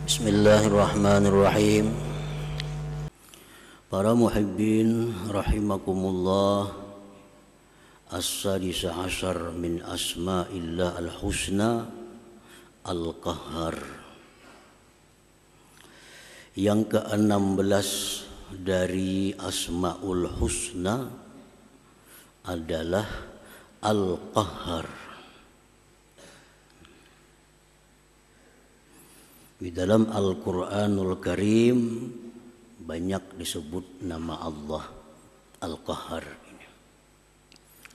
Bismillahirrahmanirrahim. Para muhibbin rahimakumullah, as-sadis asyar min asma'illah al-husna al-qahhar. Yang ke-16 dari asma'ul husna adalah al-qahhar. Di dalam Al-Quranul Karim banyak disebut nama Allah Al-Qahhar.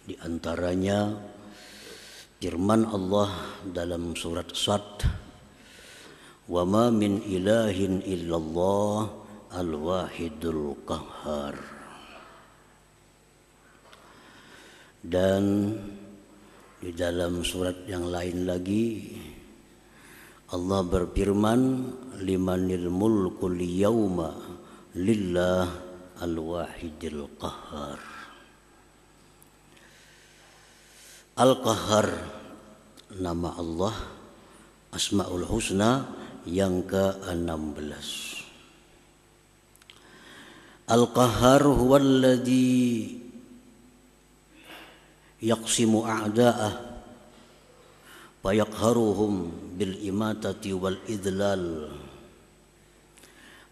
Di antaranya firman Allah dalam surat Sad, "Wa ma min ilahin illallah al-wahidul qahhar." Dan di dalam surat yang lain lagi Allah berfirman, "Limanil mulkul yawma lillah al-wahidil qahhar." Al-Qahhar nama Allah Asmaul Husna yang ke-16. Al-Qahhar huwallazi yaqsimu a'da'ah fayaqharuhum bil imatati wal idlal.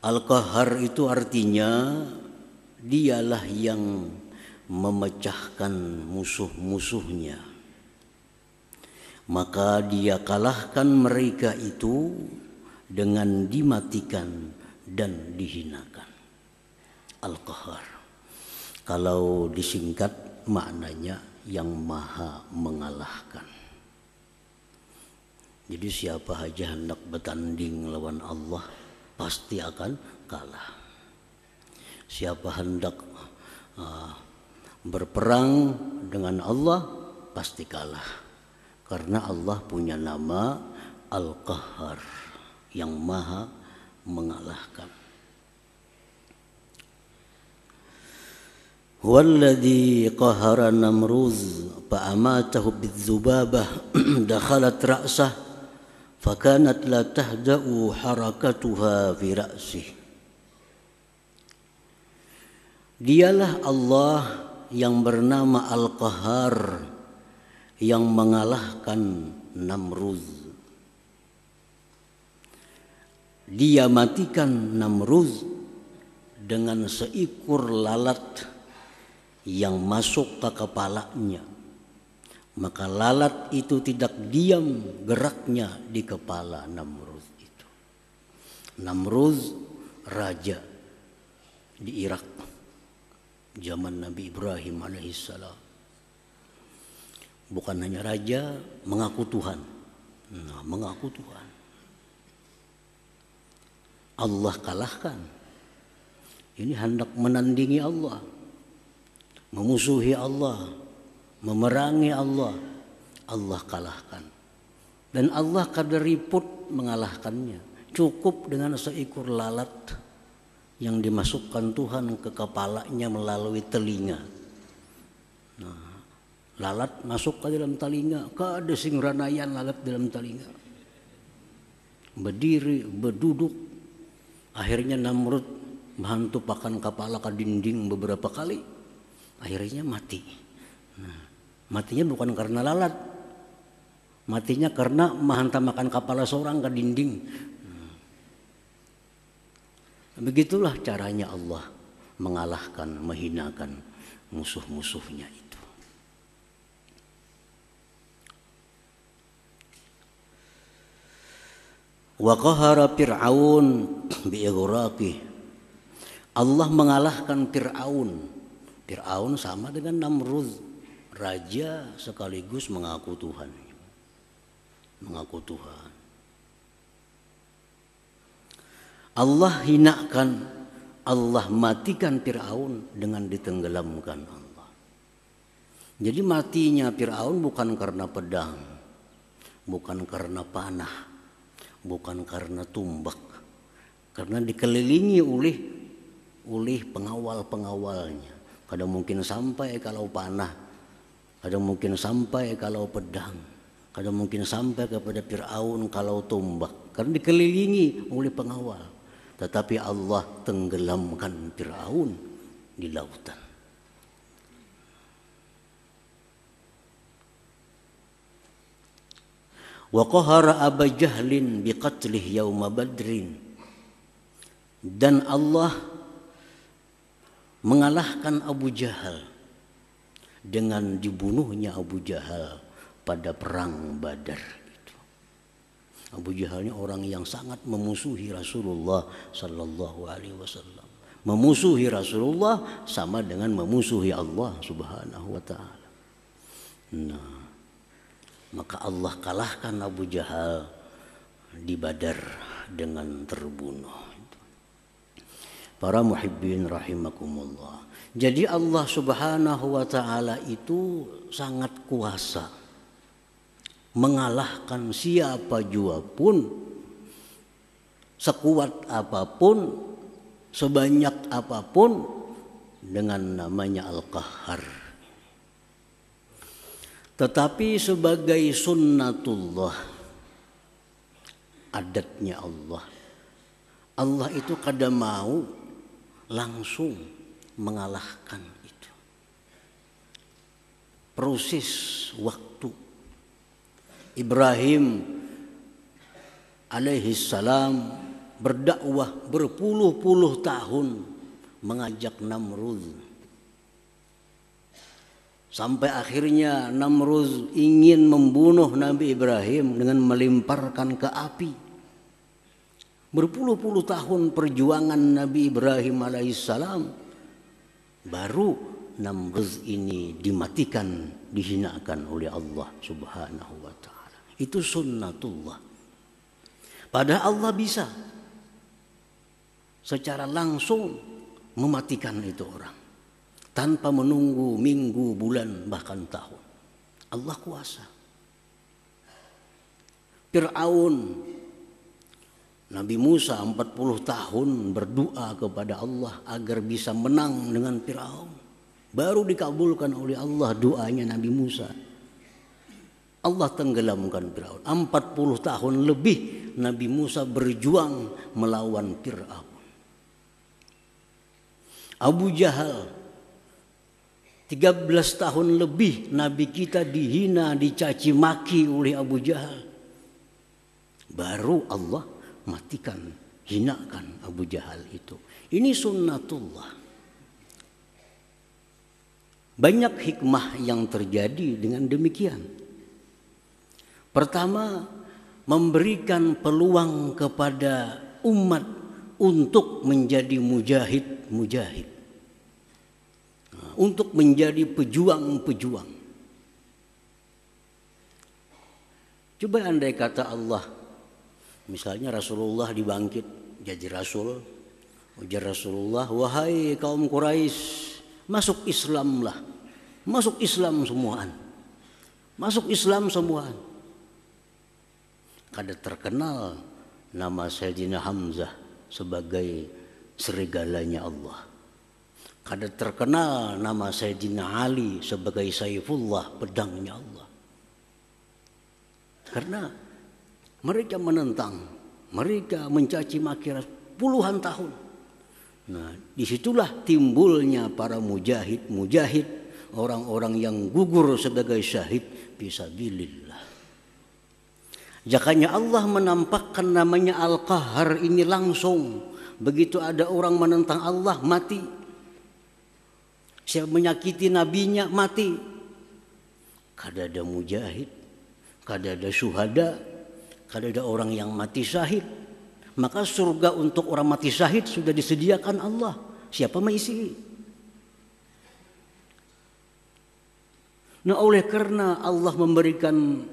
Al-Qahhar itu artinya dialah yang memecahkan musuh-musuhnya, maka dia kalahkan mereka itu dengan dimatikan dan dihinakan. Al-Qahhar kalau disingkat maknanya yang maha mengalahkan. Jadi siapa aja hendak bertanding lawan Allah pasti akan kalah. Siapa hendak berperang dengan Allah pasti kalah. Karena Allah punya nama Al-Qahhar, yang maha mengalahkan. Huwallazi qahara Namruz fa'amatahu bidzubabah dakhalat ra'sah fakanat la tahda'u harakatuha fi ra'sih. Dialah Allah yang bernama Al-Qahhar yang mengalahkan Namruz. Dia matikan Namruz dengan seekor lalat yang masuk ke kepalanya. Maka lalat itu tidak diam geraknya di kepala Namruz itu. Namruz raja di Irak zaman Nabi Ibrahim alaihissalam. Bukan hanya raja, mengaku Tuhan. Mengaku Tuhan. Allah kalahkan. Ini hendak menandingi Allah, memusuhi Allah, memerangi Allah. Allah kalahkan. Dan Allah kada ribut mengalahkannya. Cukup dengan seekor lalat yang dimasukkan Tuhan ke kepalanya melalui telinga. Lalat masuk ke dalam telinga, kada sing ranayan lalat dalam telinga. Berdiri, berduduk. Akhirnya Namrud menghantu pakan kepala ke dinding beberapa kali. Akhirnya mati. Matinya bukan karena lalat, matinya karena menghantam makan kepala seorang ke dinding. Begitulah caranya Allah mengalahkan, menghinakan musuh-musuhnya itu. Wa qahara Fir'aun bi'ighraqih. Allah mengalahkan Fir'aun. Fir'aun sama dengan Namrud, raja sekaligus mengaku Tuhan. Mengaku Tuhan. Allah hinakan, Allah matikan Fir'aun dengan ditenggelamkan Allah. Jadi matinya Fir'aun bukan karena pedang, bukan karena panah, bukan karena tumbak, karena dikelilingi oleh pengawal-pengawalnya. Kadang mungkin sampai kalau panah, kadang mungkin sampai kalau pedang, kadang mungkin sampai kepada Fir'aun kalau tombak. karena dikelilingi oleh pengawal. Tetapi Allah tenggelamkan Fir'aun di lautan. Wa qahara Aba Jahlin biqatlih yauma Badrin. Dan Allah mengalahkan Abu Jahal dengan dibunuhnya Abu Jahal pada perang Badar itu. Abu Jahal ini orang yang sangat memusuhi Rasulullah sallallahu alaihi wasallam. Memusuhi Rasulullah sama dengan memusuhi Allah Subhanahu wa taala. Nah, maka Allah kalahkan Abu Jahal di Badar dengan terbunuh. Para muhibbin rahimakumullah. Jadi Allah Subhanahu wa taala itu sangat kuasa mengalahkan siapa jua pun, sekuat apapun, sebanyak apapun, dengan namanya Al-Qahhar. Tetapi sebagai sunnatullah, adatnya Allah, Allah itu kadang mau langsung mengalahkan itu. Proses waktu Ibrahim alaihi salam berdakwah berpuluh-puluh tahun mengajak Namrud. Sampai akhirnya Namrud ingin membunuh Nabi Ibrahim dengan melemparkan ke api. Berpuluh-puluh tahun perjuangan Nabi Ibrahim alaihissalam, baru Namrud ini dimatikan, dihinakan oleh Allah Subhanahu wa taala. Itu sunnatullah. Padahal Allah bisa secara langsung mematikan itu orang tanpa menunggu minggu, bulan, bahkan tahun. Allah kuasa. Fir'aun, Nabi Musa 40 tahun berdoa kepada Allah agar bisa menang dengan Fir'aun. Baru dikabulkan oleh Allah doanya Nabi Musa. Allah tenggelamkan Fir'aun. 40 tahun lebih Nabi Musa berjuang melawan Fir'aun. Abu Jahal 13 tahun lebih Nabi kita dihina, dicaci maki oleh Abu Jahal. Baru Allah matikan, hinakan Abu Jahal itu. Ini sunnatullah. Banyak hikmah yang terjadi dengan demikian. Pertama, memberikan peluang kepada umat untuk menjadi mujahid, untuk menjadi pejuang-pejuang. Coba andai kata Allah, misalnya Rasulullah dibangkit jadi Rasul, ujar Rasulullah, wahai kaum Quraisy, masuk Islamlah, masuk Islam semuaan, masuk Islam semuaan. Kada terkenal nama Sayyidina Hamzah sebagai serigalanya Allah. Kada terkenal nama Sayyidina Ali sebagai Saifullah, pedangnya Allah. Karena mereka menentang, mereka mencaci maki puluhan tahun. Nah, disitulah timbulnya para mujahid, orang-orang yang gugur sebagai syahid fisabilillah. Jakanya Allah menampakkan namanya Al-Qahhar ini langsung. Begitu ada orang menentang Allah, mati. Siapa menyakiti nabinya, mati. Kada ada mujahid, kada ada syuhada, kada ada orang yang mati syahid. Maka surga untuk orang mati syahid sudah disediakan Allah. Siapa mengisi? Nah, oleh karena Allah memberikan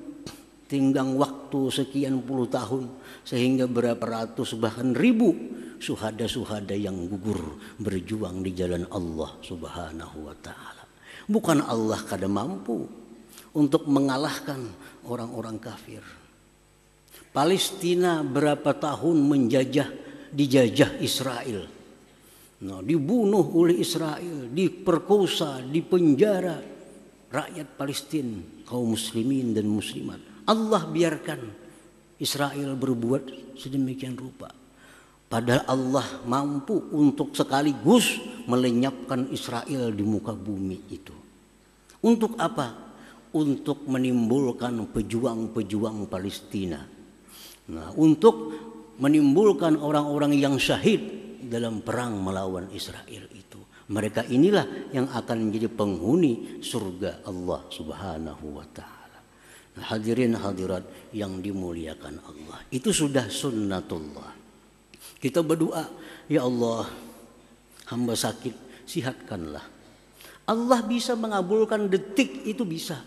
tinggang waktu sekian puluh tahun, sehingga berapa ratus bahkan ribu syuhada-syuhada yang gugur berjuang di jalan Allah Subhanahu wa taala. Bukan Allah kada mampu untuk mengalahkan orang-orang kafir. Palestina berapa tahun dijajah Israel. Nah, dibunuh oleh Israel, diperkosa, dipenjara rakyat Palestina, kaum muslimin dan muslimat. Allah biarkan Israel berbuat sedemikian rupa. Padahal Allah mampu untuk sekaligus melenyapkan Israel di muka bumi itu. Untuk apa? Untuk menimbulkan pejuang-pejuang Palestina. Nah, untuk menimbulkan orang-orang yang syahid dalam perang melawan Israel itu. Mereka inilah yang akan menjadi penghuni surga Allah Subhanahu wa ta'ala. Nah, hadirin hadirat yang dimuliakan Allah, itu sudah sunnatullah. Kita berdoa, ya Allah, hamba sakit, sihatkanlah. Allah bisa mengabulkan detik itu bisa.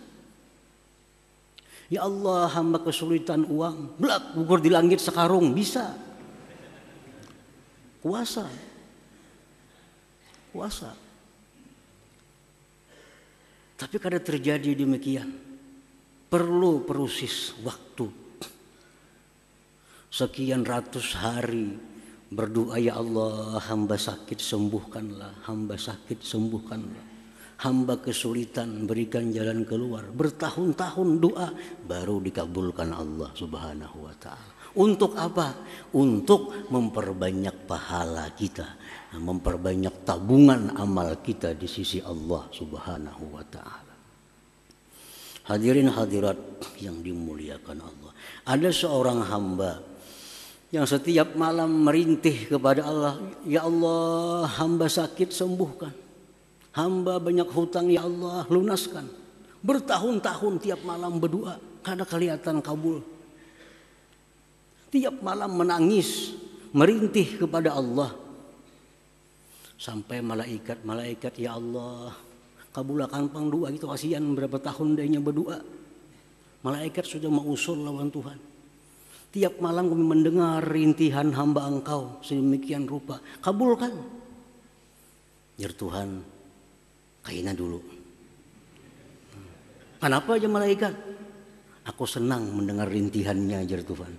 Ya Allah, hamba kesulitan uang, blak gugur di langit sekarung, bisa. Kuasa. Tapi kada terjadi demikian, perlu proses waktu. Sekian ratus hari berdoa, ya Allah, hamba sakit sembuhkanlah, hamba sakit sembuhkanlah, hamba kesulitan berikan jalan keluar. Bertahun-tahun doa baru dikabulkan Allah Subhanahu wa ta'ala. Untuk apa? Untuk memperbanyak pahala kita, memperbanyak tabungan amal kita di sisi Allah Subhanahu wa ta'ala. Hadirin hadirat yang dimuliakan Allah, ada seorang hamba yang setiap malam merintih kepada Allah, ya Allah, hamba sakit sembuhkan, hamba banyak hutang, ya Allah lunaskan. Bertahun-tahun tiap malam berdoa, kada kelihatan kabul. Tiap malam menangis, merintih kepada Allah. Sampai malaikat, ya Allah, kabulakan pangdoa itu, kasihan berapa tahun dia berdoa. Malaikat sudah mengusul lawan Tuhan. Tiap malam kami mendengar rintihan hamba Engkau sedemikian rupa, kabulkan. Ya Tuhan, kaina dulu. Kenapa aja malaikat? Aku senang mendengar rintihannya, ya Tuhan.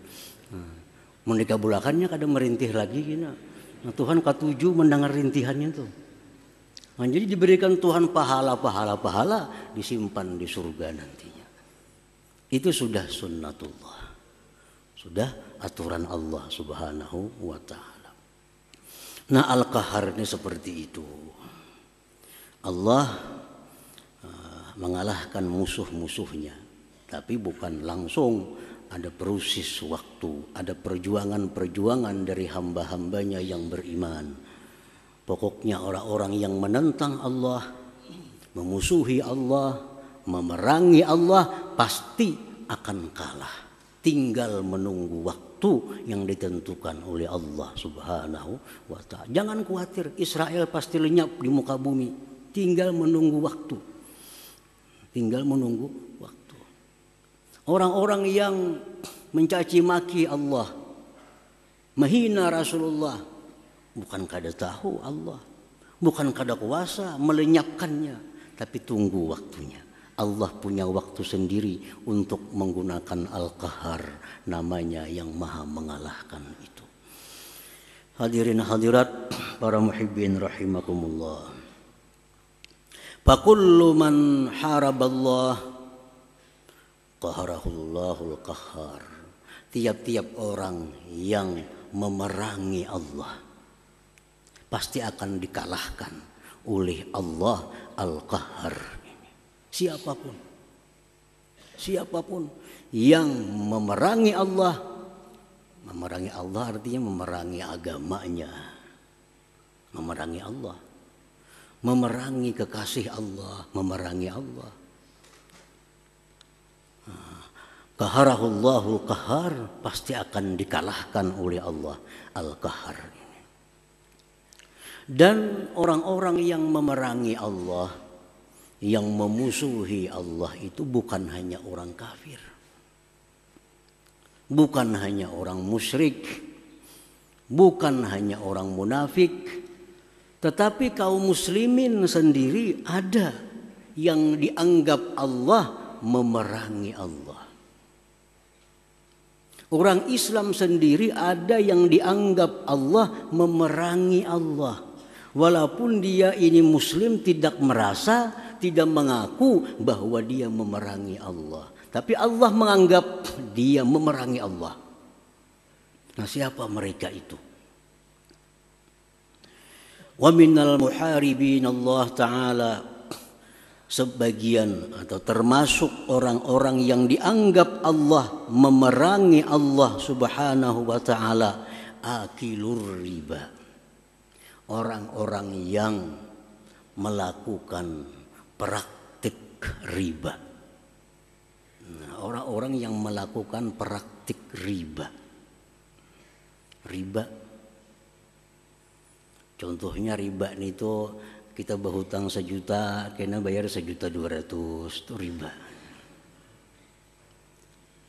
Mau dikabulakannya kada merintih lagi kina. Nah, Tuhan katuju mendengar rintihannya tuh. Nah, jadi diberikan Tuhan pahala disimpan di surga nantinya. Itu sudah sunnatullah. Sudah aturan Allah Subhanahu wa ta'ala. Nah, Al-Qahar ini seperti itu. Allah mengalahkan musuh-musuhnya. Tapi bukan langsung, ada proses waktu, ada perjuangan-perjuangan dari hamba-hambanya yang beriman. Pokoknya orang-orang yang menentang Allah, memusuhi Allah, memerangi Allah, pasti akan kalah. Tinggal menunggu waktu yang ditentukan oleh Allah Subhanahu wa ta'ala. Jangan khawatir, Israel pasti lenyap di muka bumi. Tinggal menunggu waktu. Tinggal menunggu waktu. Orang-orang yang mencaci maki Allah, menghina Rasulullah, bukan kada tahu Allah, bukan kada kuasa melenyapkannya, tapi tunggu waktunya. Allah punya waktu sendiri untuk menggunakan Al-Qahar, namanya yang maha mengalahkan itu. Hadirin hadirat para muhibbin rahimakumullah. Fakullu man haraballah qaharahullahul qahhar. Tiap-tiap orang yang memerangi Allah pasti akan dikalahkan oleh Allah Al-Qahhar. Siapapun yang memerangi Allah artinya memerangi agamanya, memerangi Allah, memerangi kekasih Allah, memerangi Allah. Qaharahullahul qahhar, pasti akan dikalahkan oleh Allah Al-Qahhar. Dan orang-orang yang memerangi Allah, yang memusuhi Allah itu bukan hanya orang kafir, bukan hanya orang musyrik, bukan hanya orang munafik, tetapi kaum muslimin sendiri ada yang dianggap Allah memerangi Allah. Orang Islam sendiri ada yang dianggap Allah memerangi Allah. Walaupun dia ini muslim, tidak merasa, tidak mengaku bahwa dia memerangi Allah. Tapi Allah menganggap dia memerangi Allah. Nah, siapa mereka itu? Wa minal muharibin Allah Ta'ala, sebagian atau termasuk orang-orang yang dianggap Allah memerangi Allah Subhanahu wa Ta'ala, akilur riba, orang-orang yang melakukan praktik riba. Nah, orang-orang yang melakukan praktik riba. Riba, contohnya riba itu kita berhutang 1 juta, kena bayar 1.200.000, itu riba.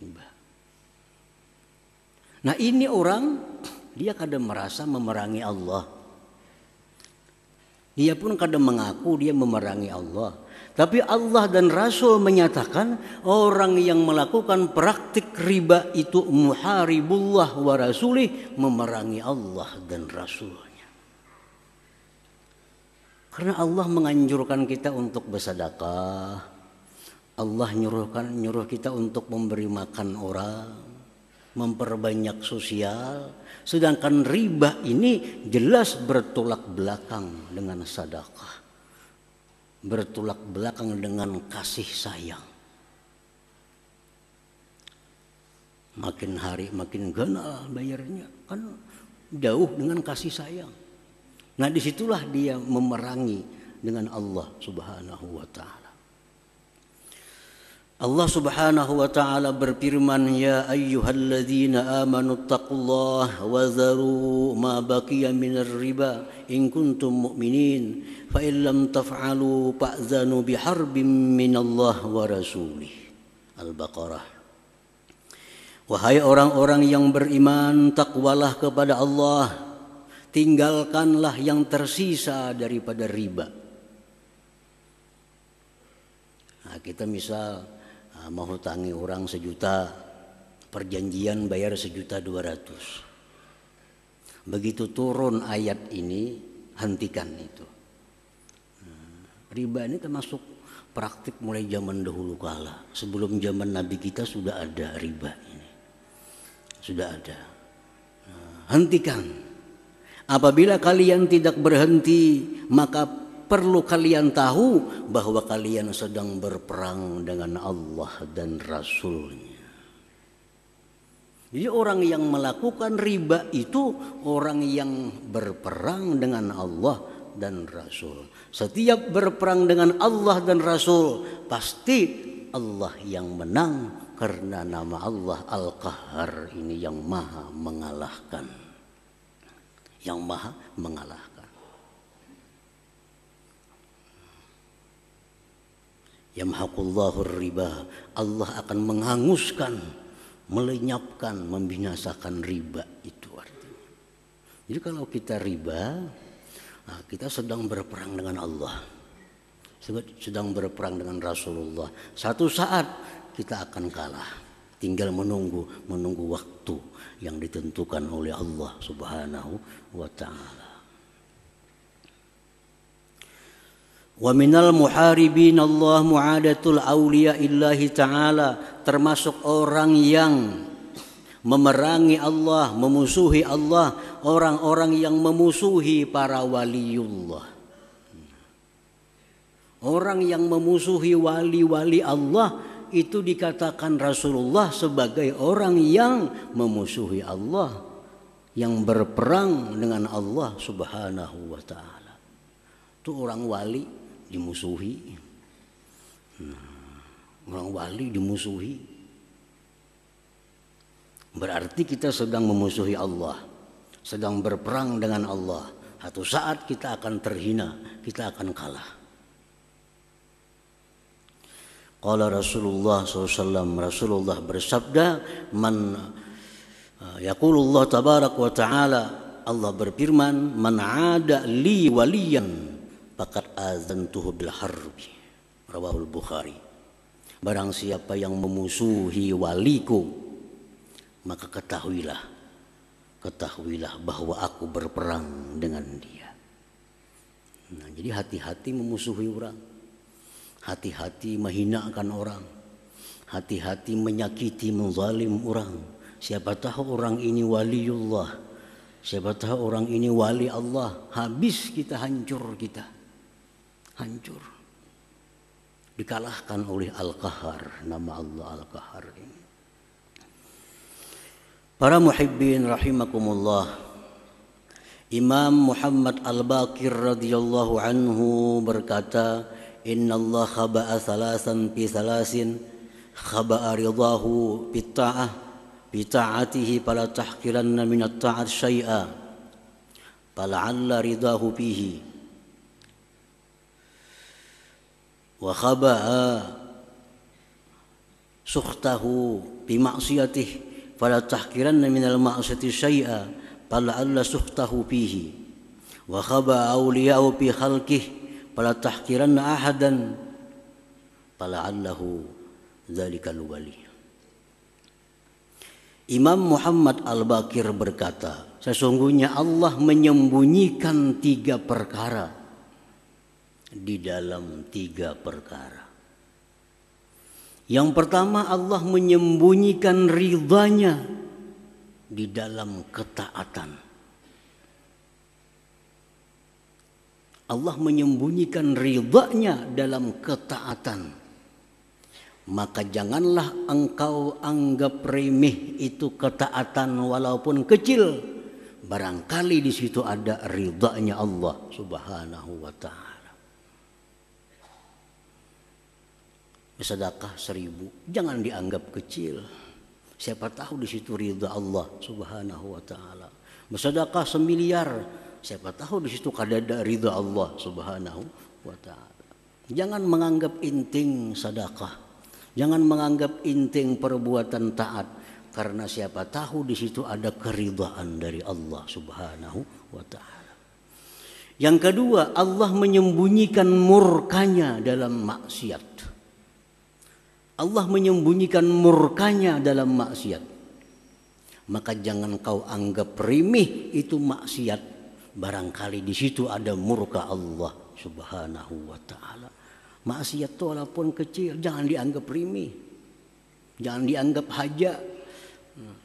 Riba. Nah, ini orang dia kadang merasa memerangi Allah. Dia pun kadang mengaku dia memerangi Allah. Tapi Allah dan Rasul menyatakan orang yang melakukan praktik riba itu muharibullah wa rasulih, memerangi Allah dan Rasulnya. Karena Allah menganjurkan kita untuk bersedekah. Allah nyuruh kita untuk memberi makan orang, memperbanyak sosial. Sedangkan riba ini jelas bertolak belakang dengan sedekah, bertolak belakang dengan kasih sayang. Makin hari makin ganal bayarnya, kan jauh dengan kasih sayang. Nah, disitulah dia memerangi dengan Allah Subhanahu wa Ta'ala. Allah Subhanahu wa Ta'ala berfirman, ya ayyuhalladzina amanu taqullaha wa zaru ma baqiya minar riba in kuntum mu'minin fa in lam taf'alu fa'zanu biharbin minallah wa rasulih. Al-Baqarah. Wahai orang-orang yang beriman, takwalah kepada Allah, tinggalkanlah yang tersisa daripada riba. Nah, kita misal mau hutangi orang 1 juta, perjanjian bayar 1.200.000. Begitu turun ayat ini, hentikan itu. Riba ini termasuk praktik mulai zaman dahulu kala. Sebelum zaman Nabi kita sudah ada riba ini, sudah ada. Hentikan. Apabila kalian tidak berhenti, maka perlu kalian tahu bahwa kalian sedang berperang dengan Allah dan Rasulnya. Jadi orang yang melakukan riba itu orang yang berperang dengan Allah dan Rasul. Setiap berperang dengan Allah dan Rasul, pasti Allah yang menang, karena nama Allah Al-Qahhar ini yang maha mengalahkan. Yang maha mengalahkan. Yamhaqullahu riba, Allah akan menghanguskan, melenyapkan, membinasakan riba, itu artinya. Jadi kalau kita riba, nah, kita sedang berperang dengan Allah, sedang berperang dengan Rasulullah. Satu saat kita akan kalah, tinggal menunggu waktu yang ditentukan oleh Allah Subhanahu wa Ta'ala. Wa minal muharibin Allah mu'adatul awliya illahi ta'ala, termasuk orang yang memerangi Allah, memusuhi Allah, orang-orang yang memusuhi para waliullah. Orang yang memusuhi wali-wali Allah itu dikatakan Rasulullah sebagai orang yang memusuhi Allah, yang berperang dengan Allah Subhanahu wa Ta'ala. Itu orang wali dimusuhi. Orang wali dimusuhi, berarti kita sedang memusuhi Allah, sedang berperang dengan Allah. Satu saat kita akan terhina, kita akan kalah. Qala Rasulullah SAW, Rasulullah bersabda, man yaqulullah tabarak wa ta'ala, Allah berfirman, man ada li waliyan faqad azantuhu bil harbi, rawahul Bukhari. Barang siapa yang memusuhi waliku, maka ketahuilah bahwa aku berperang dengan dia. Nah, jadi hati-hati memusuhi orang, hati-hati menghinakan orang, Hati-hati menyakiti, menzalim orang. Siapa tahu orang ini waliullah, siapa tahu orang ini wali Allah, habis kita, hancur kita, hancur. Dikalahkan oleh Al-Qahar, nama Allah Al-Qahar ini. Para muhibbin rahimakumullah, Imam Muhammad Al-Baqir radhiyallahu anhu berkata, Inna Allah khaba'a thalasan fi thalasin, khaba'a ridahu bitta'ah, bita'atihi fala tahqiranna minat ta'at syai'a, fala'alla ridahu fihi, wa khaba'a sukhtahu bima'siyatihi, fala tahqiranna minal ma'siyati syai'a, fala'alla sukhtahu fihi, wa khaba'a awliya'u fi khalqihi, fala tahqiranna ahadan, fala'allahu dzalikal wali. Imam Muhammad Al-Baqir berkata, sesungguhnya Allah menyembunyikan 3 perkara di dalam 3 perkara. Yang pertama, Allah menyembunyikan ridhanya di dalam ketaatan. Allah menyembunyikan ridhanya dalam ketaatan. Maka janganlah engkau anggap remeh itu ketaatan walaupun kecil. Barangkali di situ ada ridhanya Allah Subhanahu wa ta'ala. Sedekah 1000 jangan dianggap kecil. Siapa tahu di situ ridha Allah Subhanahu wa ta'ala. Bersedekah 1 miliar, siapa tahu di situ ada ridha Allah Subhanahu wa ta'ala. Jangan menganggap inting sedekah. Jangan menganggap inting perbuatan taat, karena siapa tahu di situ ada keridhaan dari Allah Subhanahu wa ta'ala. Yang kedua, Allah menyembunyikan murkanya dalam maksiat. Allah menyembunyikan murkanya dalam maksiat. Maka jangan kau anggap remeh itu maksiat. Barangkali di situ ada murka Allah Subhanahu wa ta'ala. Maksiat itu walaupun kecil jangan dianggap remeh. Jangan dianggap haja.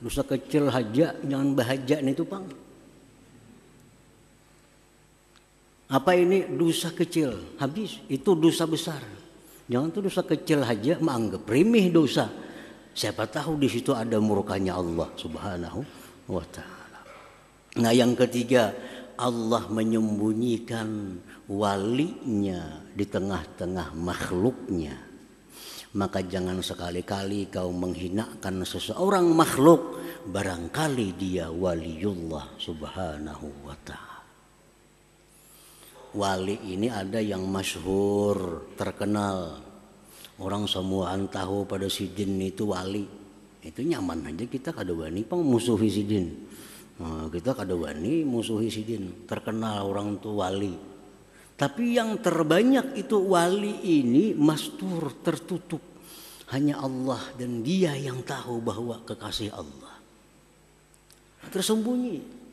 Dosa kecil haja, jangan bahaja itu Bang. Apa ini dosa kecil? Habis, itu dosa besar. Jangan tuh dosa kecil aja menganggap remeh dosa. Siapa tahu di situ ada murkanya Allah Subhanahu wa ta'ala. Nah, yang ketiga, Allah menyembunyikan walinya di tengah-tengah makhluknya. Maka jangan sekali-kali kau menghinakan seseorang makhluk, barangkali dia waliullah Subhanahu wa ta'ala. Wali ini ada yang masyhur, terkenal. Orang semuaan tahu pada Sidin itu wali. Itu nyaman aja kita kada wani pang musuhi Sidin. Nah, kita kada wani musuhi Sidin. Terkenal orang itu wali. Tapi yang terbanyak itu wali ini mastur, tertutup. Hanya Allah dan dia yang tahu bahwa kekasih Allah. Tersembunyi.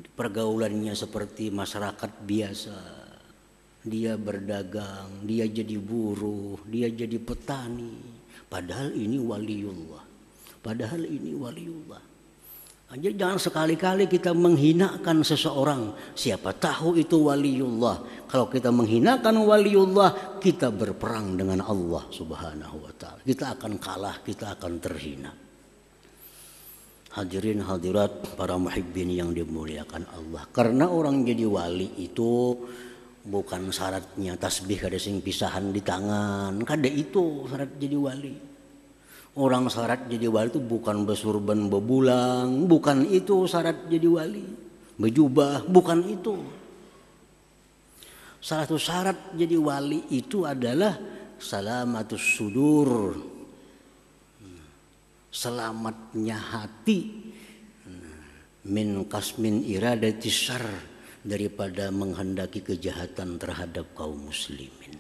Pergaulannya seperti masyarakat biasa. Dia berdagang, dia jadi buruh, dia jadi petani. Padahal ini waliullah. Padahal ini waliullah. Jadi jangan sekali-kali kita menghinakan seseorang. Siapa tahu itu waliullah. Kalau kita menghinakan waliullah, kita berperang dengan Allah Subhanahu wa ta'ala. Kita akan kalah, kita akan terhina. Hadirin hadirat para muhibbin yang dimuliakan Allah. Karena orang jadi wali itu bukan syaratnya tasbih kada sing pisahan di tangan. Kada itu syarat jadi wali. Orang syarat jadi wali itu bukan bersurban bebulang, bukan itu syarat jadi wali. Berjubah, bukan itu. Salah satu syarat jadi wali itu adalah salamatus sudur. Selamatnya hati min kasmin iradati syarr, daripada menghendaki kejahatan terhadap kaum muslimin.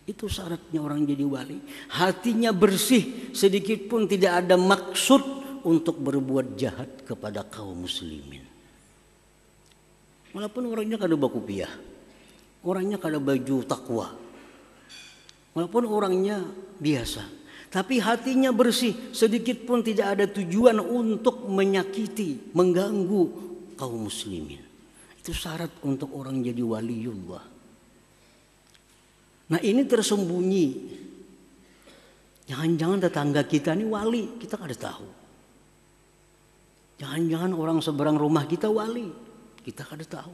Itu syaratnya orang jadi wali. Hatinya bersih, sedikit pun tidak ada maksud untuk berbuat jahat kepada kaum muslimin. Walaupun orangnya kada bakupiah, orangnya kada baju takwa, walaupun orangnya biasa, Tapi hatinya bersih, sedikit pun tidak ada tujuan untuk menyakiti, mengganggu kaum muslimin. Itu syarat untuk orang jadi waliullah. Nah ini tersembunyi. Jangan-jangan tetangga kita ini wali, kita kada tahu. Jangan-jangan orang seberang rumah kita wali, kita kada tahu.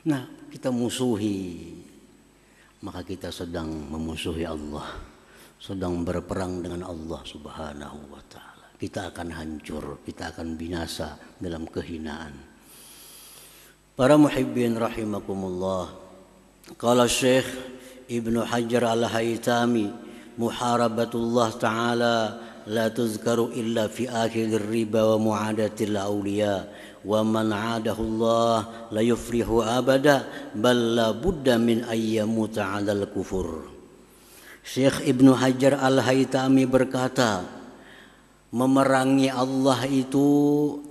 Nah kita musuhi, maka kita sedang memusuhi Allah, sedang berperang dengan Allah Subhanahu wa ta'ala. Kita akan hancur, kita akan binasa dalam kehinaan. Para muhibbin rahimakumullah, qala Syekh Ibnu Hajar Al-Haytami, muharabatullah ta'ala la tuzkaru illa fi akhir riba wa mu'adatil awliya wa man 'adahu Allah la yufrihu abada bal la budda min ayyamuta 'alal kufur. Syekh Ibnu Hajar Al-Haytami berkata, memerangi Allah itu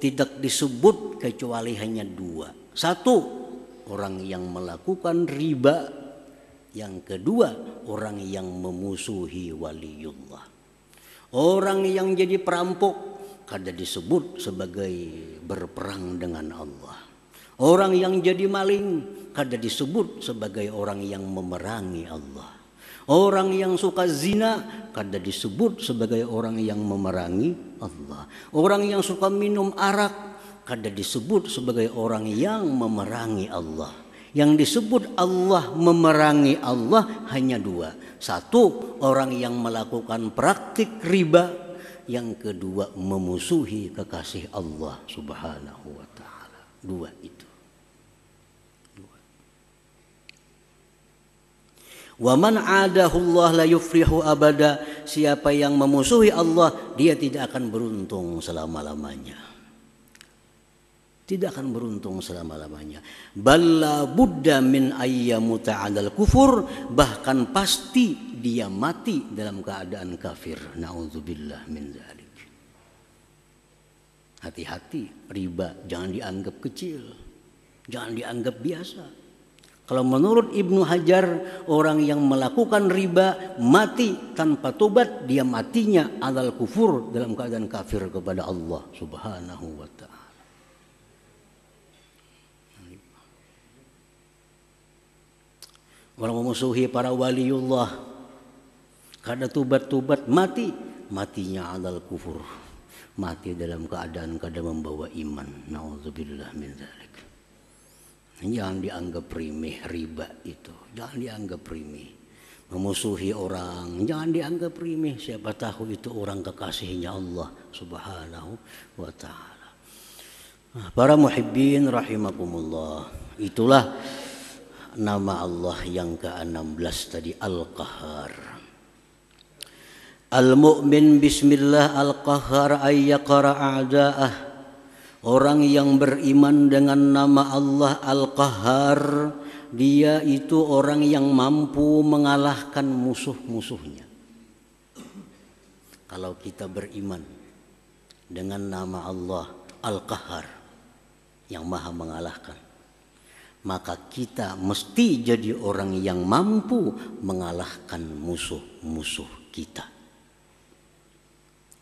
tidak disebut kecuali hanya dua. Satu, orang yang melakukan riba. Yang kedua, orang yang memusuhi waliullah. Orang yang jadi perampok kada disebut sebagai berperang dengan Allah. Orang yang jadi maling kada disebut sebagai orang yang memerangi Allah. Orang yang suka zina kada disebut sebagai orang yang memerangi Allah. Orang yang suka minum arak kada disebut sebagai orang yang memerangi Allah. Yang disebut Allah memerangi Allah hanya dua. Satu, orang yang melakukan praktik riba. Yang kedua, memusuhi kekasih Allah Subhanahu wa ta'ala. Dua itu. Wa man 'adahu Allah la yufrihu abada. Siapa yang memusuhi Allah, dia tidak akan beruntung selama-lamanya. Tidak akan beruntung selama-lamanya. Balla budda min ayyamuta 'alal kufur, bahkan pasti dia mati dalam keadaan kafir. Nauzubillah min dzalik. Hati-hati, riba jangan dianggap kecil. Jangan dianggap biasa. Kalau menurut Ibnu Hajar, orang yang melakukan riba mati tanpa tobat, dia matinya 'alal kufur, dalam keadaan kafir kepada Allah Subhanahu wa ta'ala. Orang memusuhi para waliullah, kada tubat-tubat mati, matinya 'alal kufur, mati dalam keadaan kada membawa iman. Nauzubillah min dzalik. Jangan dianggap remeh riba itu, jangan dianggap remeh. Memusuhi orang jangan dianggap remeh, siapa tahu itu orang kekasihnya Allah Subhanahu wa ta'ala. Para muhibbin rahimakumullah, itulah nama Allah yang ke-16 tadi, Al-Qahhar. Al-mu'min bismillah al-qahhar ayyaqara a'da'ah. Orang yang beriman dengan nama Allah Al-Qahhar, dia itu orang yang mampu mengalahkan musuh-musuhnya. Kalau kita beriman dengan nama Allah Al-Qahhar, yang maha mengalahkan, maka kita mesti jadi orang yang mampu mengalahkan musuh-musuh kita.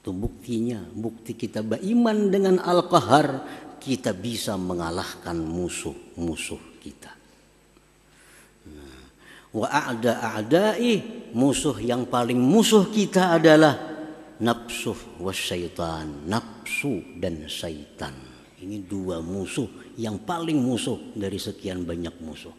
Itu buktinya, bukti kita beriman dengan Al-Qahhar, kita bisa mengalahkan musuh-musuh kita. Wa a'da'i, musuh yang paling musuh kita adalah nafsu wasyaitan, nafsu dan syaitan. Ini dua musuh yang paling musuh dari sekian banyak musuh.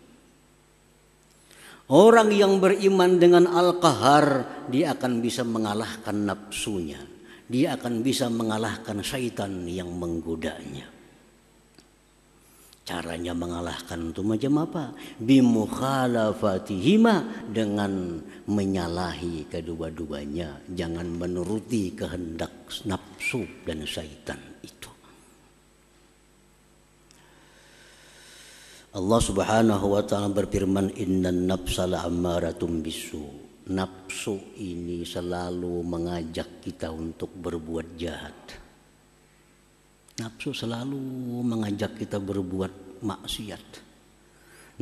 Orang yang beriman dengan Al-Qahhar, dia akan bisa mengalahkan nafsunya. Dia akan bisa mengalahkan syaitan yang menggodanya. Caranya mengalahkan itu macam apa? Bimukhalafatihima, dengan menyalahi kedua-duanya. Jangan menuruti kehendak nafsu dan syaitan itu. Allah Subhanahu wa ta'ala berfirman, innan nafsa la'ammaratun bisu. Nafsu ini selalu mengajak kita untuk berbuat jahat. Nafsu selalu mengajak kita berbuat maksiat.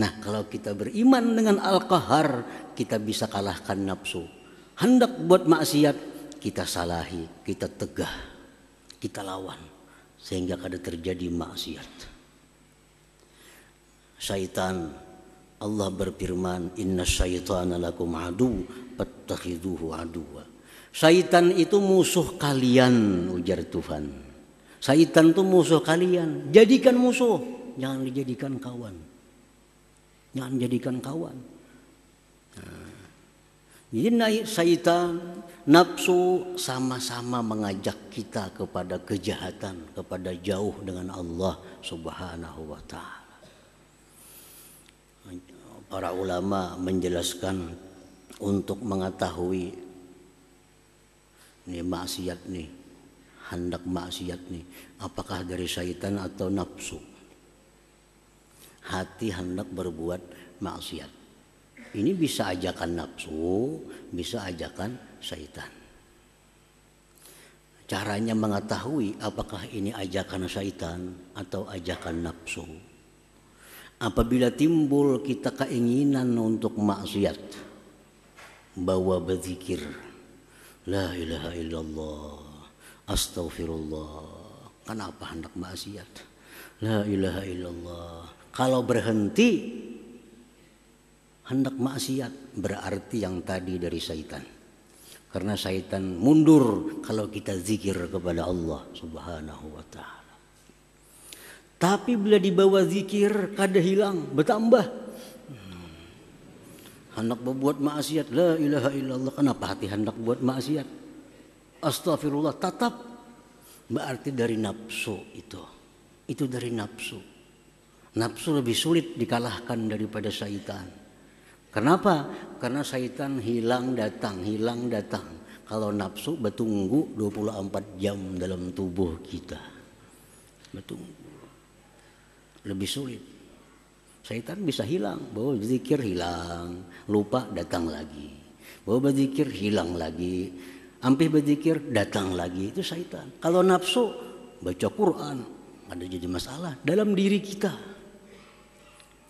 Nah, kalau kita beriman dengan Al-Qahhar, kita bisa kalahkan nafsu. Hendak buat maksiat, kita salahi, kita tegah, kita lawan sehingga kada terjadi maksiat. Syaitan, Allah berfirman, inna syaitana lakum adu fattakhiduhu aduwa. Syaitan itu musuh kalian, ujar Tuhan. Syaitan itu musuh kalian, jadikan musuh, jangan dijadikan kawan. Jangan jadikan kawan. Jadi syaitan, nafsu sama-sama mengajak kita kepada kejahatan, kepada jauh dengan Allah Subhanahu wa ta'ala. Para ulama menjelaskan untuk mengetahui nih maksiat nih, hendak maksiat nih, apakah dari syaitan atau nafsu. Hati hendak berbuat maksiat. Ini bisa ajakan nafsu, bisa ajakan syaitan. Caranya mengetahui apakah ini ajakan syaitan atau ajakan nafsu. Apabila timbul kita keinginan untuk maksiat, bawa berzikir, la ilaha illallah, astaghfirullah. Kenapa hendak maksiat? La ilaha illallah. Kalau berhenti hendak maksiat, berarti yang tadi dari syaitan. Karena syaitan mundur kalau kita zikir kepada Allah Subhanahu wa ta'ala. Tapi bila dibawa zikir kada hilang, bertambah. Hendak berbuat maksiat, la ilaha illallah. Kenapa hati hendak buat maksiat? Astagfirullah, tetap. Berarti dari nafsu itu. Itu dari nafsu. Nafsu lebih sulit dikalahkan daripada syaitan. Kenapa? Karena syaitan hilang datang. Kalau nafsu bertunggu 24 jam dalam tubuh kita. Bertunggu. Lebih sulit. Syaitan bisa hilang. Bawa berzikir hilang. Lupa datang lagi. Bawa berzikir hilang lagi. Hampir berzikir datang lagi. Itu syaitan. Kalau nafsu baca Quran. Ada jadi masalah dalam diri kita.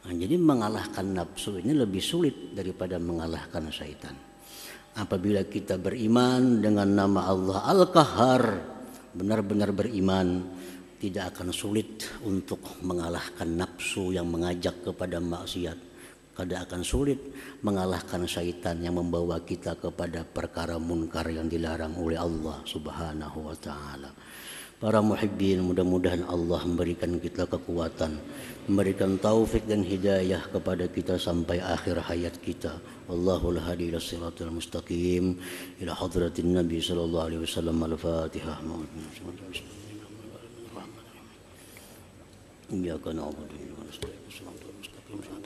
Nah, jadi mengalahkan nafsu ini lebih sulit daripada mengalahkan syaitan. Apabila kita beriman dengan nama Allah Al-Qahhar, benar-benar beriman, tidak akan sulit untuk mengalahkan nafsu yang mengajak kepada maksiat. Tidak akan sulit mengalahkan syaitan yang membawa kita kepada perkara munkar yang dilarang oleh Allah Subhanahu wa ta'ala. Para muhibbin, mudah-mudahan Allah memberikan kita kekuatan, memberikan taufik dan hidayah kepada kita sampai akhir hayat kita. Wallahul hadi ila siratal mustaqim ila hadratin Nabi sallallahu alaihi wasallam. Al-Fatihah. Iyyaka na'budu wa iyyaka nasta'in.